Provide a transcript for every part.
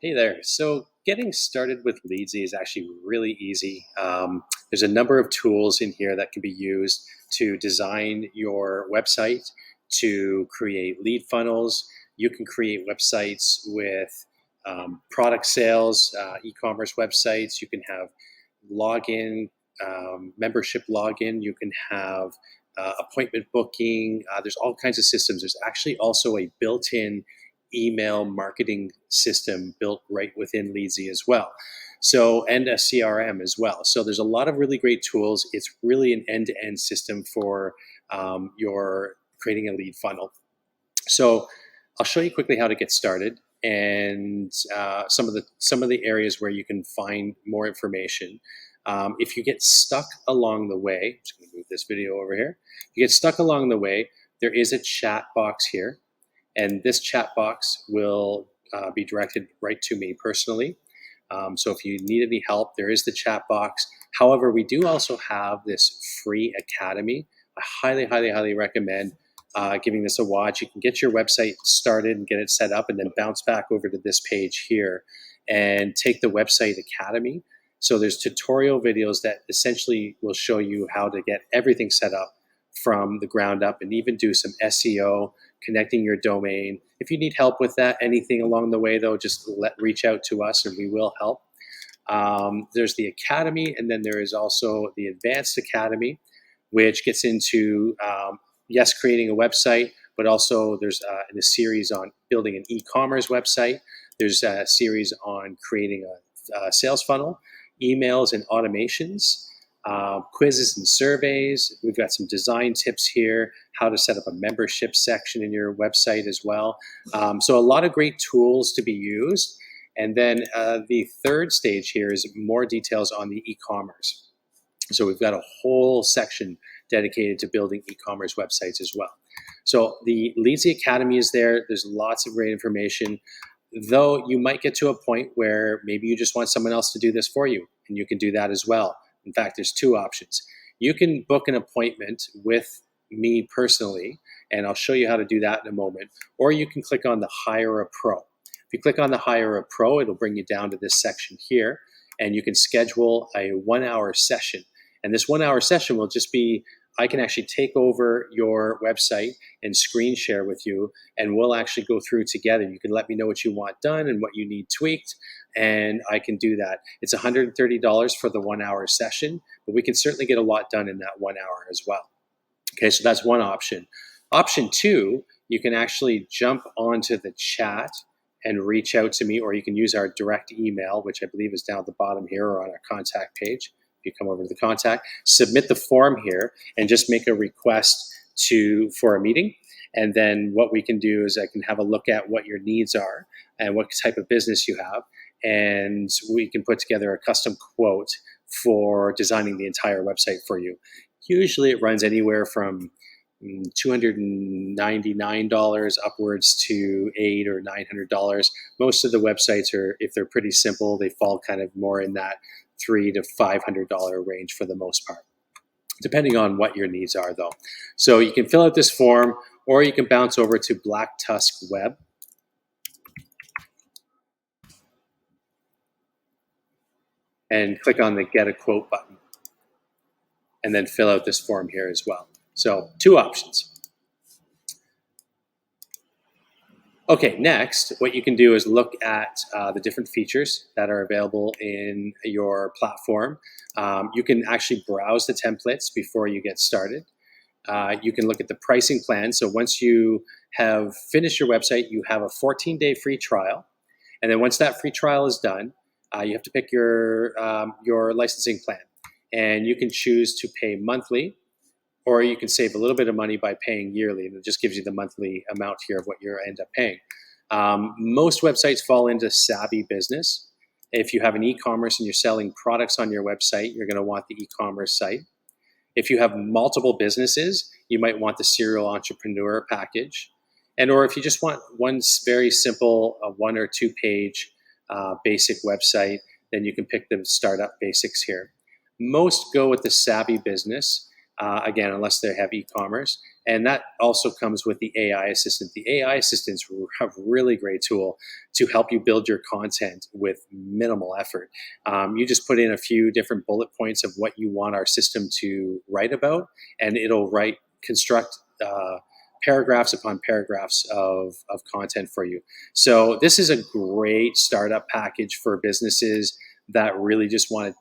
Hey there. So getting started with Leadsy is actually really easy. There's a number of tools in here that can be used to design your website, to create lead funnels. You can create websites with product sales, e-commerce websites. You can have login, membership login. You can have appointment booking. There's all kinds of systems. There's actually also a built-in email marketing system built right within Leadsy as well. So, and a CRM as well. So there's a lot of really great tools. It's really an end-to-end system for your creating a lead funnel. So I'll show you quickly how to get started and some of the areas where you can find more information. If you get stuck along the way, I'm just going to move this video over here. If you get stuck along the way, there is a chat box here, and this chat box will be directed right to me personally. So if you need any help, there is the chat box. However, we do also have this free academy. I highly, highly, highly recommend giving this a watch. You can get your website started and get it set up, and then bounce back over to this page here and take the website academy. So there's tutorial videos that essentially will show you how to get everything set up from the ground up, and even do some SEO, connecting your domain. If you need help with that, anything along the way though, just reach out to us and we will help. There's the Academy, and then there is also the Advanced Academy, which gets into, yes, creating a website, but also there's a series on building an e-commerce website. There's a series on creating a sales funnel, emails and automations, quizzes and surveys. We've got some design tips here, how to set up a membership section in your website as well. So a lot of great tools to be used. And then the third stage here is more details on the e-commerce. So we've got a whole section dedicated to building e-commerce websites as well. So the Leadsy Academy is there. There's lots of great information, though you might get to a point where maybe you just want someone else to do this for you, and you can do that as well. In fact, there's two options. You can book an appointment with me personally, and I'll show you how to do that in a moment, or you can click on the Hire a Pro. If you click on the Hire a Pro, it'll bring you down to this section here, and you can schedule a 1-hour session. And this 1-hour session will just be, I can actually take over your website and screen share with you, and we'll actually go through together. You can let me know what you want done and what you need tweaked, and I can do that. It's $130 for the 1-hour session, but we can certainly get a lot done in that 1 hour as well. Okay, so that's one option. Option two, you can actually jump onto the chat and reach out to me, or you can use our direct email, which I believe is down at the bottom here, or on our contact page. You come over to the contact, submit the form here, and just make a request for a meeting. And then what we can do is I can have a look at what your needs are and what type of business you have, and we can put together a custom quote for designing the entire website for you. Usually it runs anywhere from $299 upwards to $800 or $900. Most of the websites are, if they're pretty simple, they fall kind of more in that $300 to $500 range for the most part, depending on what your needs are though. So you can fill out this form, or you can bounce over to Black Tusk Web. And click on the Get a Quote button, and then fill out this form here as well. So two options. Okay, next, what you can do is look at the different features that are available in your platform. You can actually browse the templates before you get started. You can look at the pricing plan. So once you have finished your website, you have a 14-day free trial. And then once that free trial is done, you have to pick your licensing plan. And you can choose to pay monthly, or you can save a little bit of money by paying yearly, and it just gives you the monthly amount here of what you end up paying. Most websites fall into Savvy Business. If you have an e-commerce and you're selling products on your website, you're going to want the e-commerce site. If you have multiple businesses, you might want the Serial Entrepreneur package. Or if you just want one very simple 1 or 2 page basic website, then you can pick the Startup Basics here. Most go with the Savvy Business. Again, unless they have e-commerce. And that also comes with the AI assistant. The AI assistants have really great tool to help you build your content with minimal effort. You just put in a few different bullet points of what you want our system to write about, and it'll construct paragraphs upon paragraphs of content for you. So this is a great startup package for businesses that really just want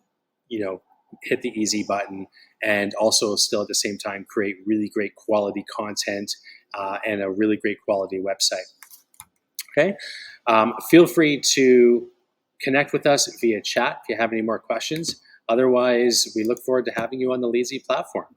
to, hit the easy button and also still at the same time create really great quality content and a really great quality website. Okay. Feel free to connect with us via chat if you have any more questions. Otherwise, we look forward to having you on the Leadsy platform.